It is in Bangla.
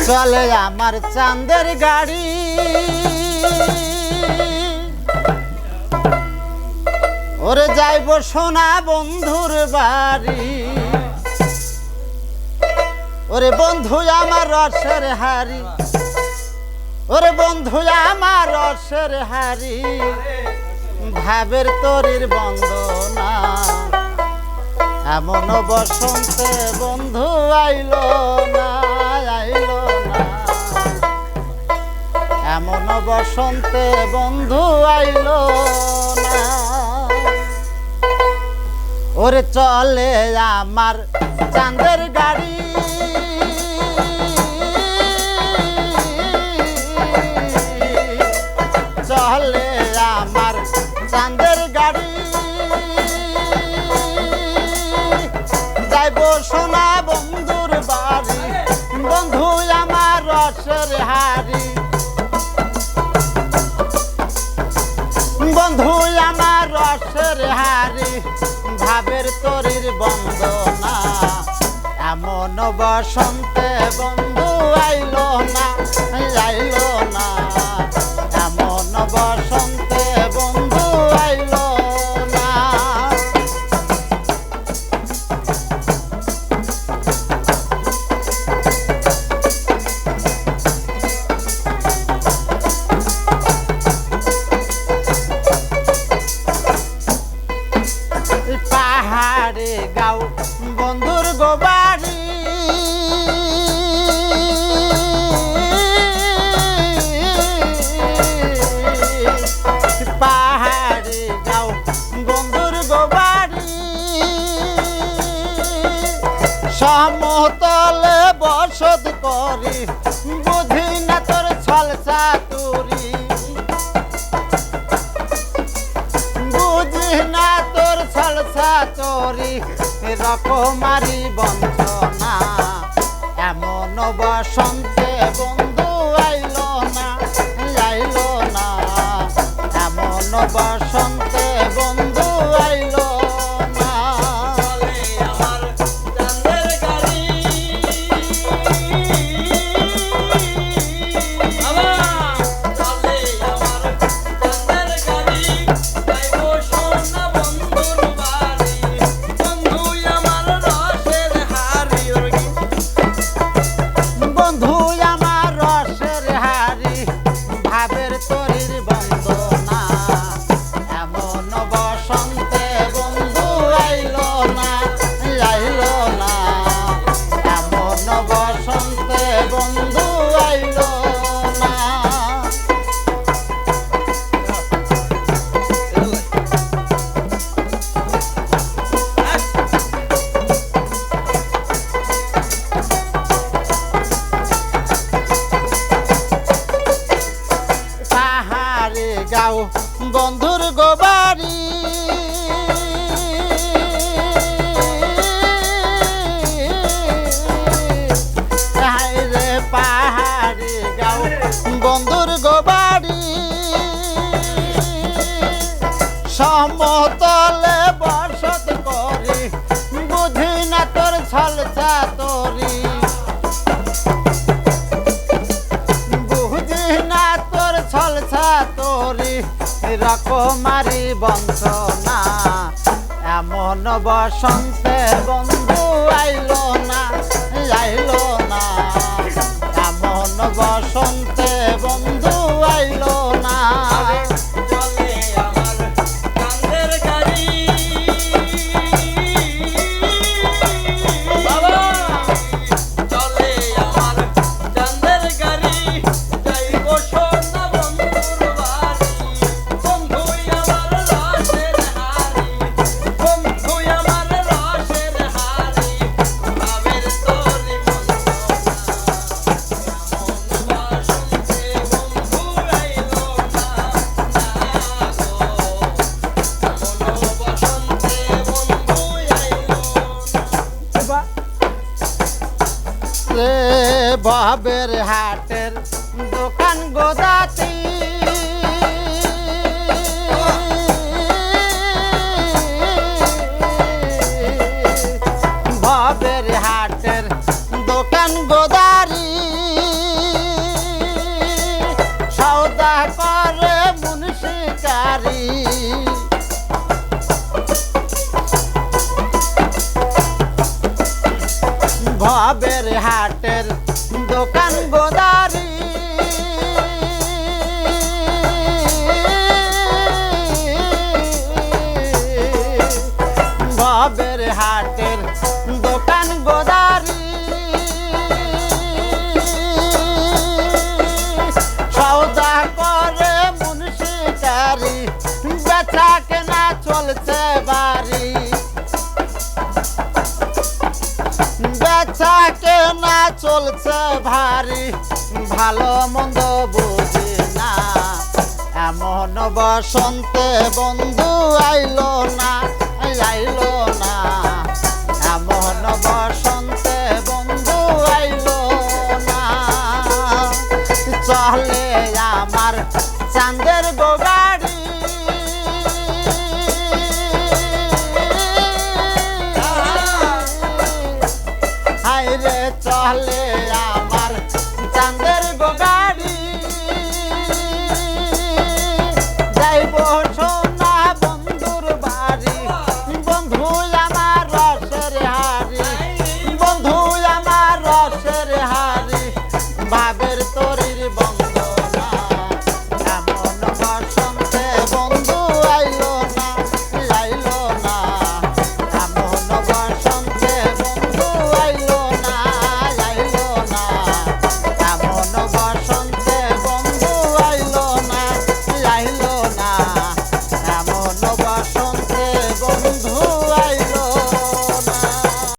চলে আমার চাঁদের গাড়ি, ওরে যাইব সোনা বন্ধুর বাড়ি। ওরে বন্ধু আমার রসের হারি, ওরে বন্ধু আমার রসের হারি, ভাবের তরির বন্দনা। এমন বসন্তে বন্ধু আইলো না, আইলো না। এমন বসন্তে বন্ধু আইলো না। ওরে চলে আমার চাঁদের গাড়ি, চলে আমার চাঁদের গাড়ি, যাইব সোনা বন্ধুর বাড়ি, বন্ধু আমার রসের হারি, বন্ধু আমার রসের হারি, ভাবের তরির বন্দনা। এমন বসন্তে বন্ধু আইলো না, আইলো না। এমন বসন্তে বন্ধু আইলো না। পাহাড়ে গাও বন্ধুর গোবাড়ি, পাহাড়ে গাও বন্ধুর গোবাড়ি, সমতলে বসত করি, বুঝি না তোর ছল চাতুরি, বুঝি না তোর ছল চাতুরি, রকমারি বঞ্চনা। এমন বসন্তে বন্ধু আইলো না, আইলো না। এমন বসন্তে বন্ধু আইলো না। বন্ধু আমার রসের হারি, ভাবের তরির বন্দনা। এমন বসন্তে বন্ধু আইলো না, আইলো না। এমন বসন্তে বন্ধু আইলো না। পাহাড়ে গাও বন্ধুর গোবাড়ি, রে পাহাড়ে গাও বন্ধুর গোবাড়ি, সমতলে বসত করি, বুঝি না তোর ছল চাতুরি, বুঝি না তোর ছল চাতুরি, রকমারি বঞ্চনা। এমন বসন্তে বন্ধু আইলো না, আইলো না। এমন বসন্তে বন্ধু আইলো না। ভবের হাটের দোকান গোদাতি, ভবের হাটের দোকান গোদারি, দোকান গোদারি ভবের হাটের দোকান গোদারি সওদা করে মুন্সিকারি বেচা কেনা চলছে বাড়ি বেচা কেনা চলছে ভারী ভালো মন্দ বুঝি না এমন বসন্তে বন্ধু আইলো না এমন বসন্তে বন্ধু আইলো না চলে আমার চাঁদের গোগাড়ি হায়রে চলে আমার চাঁদের গোগাড়ি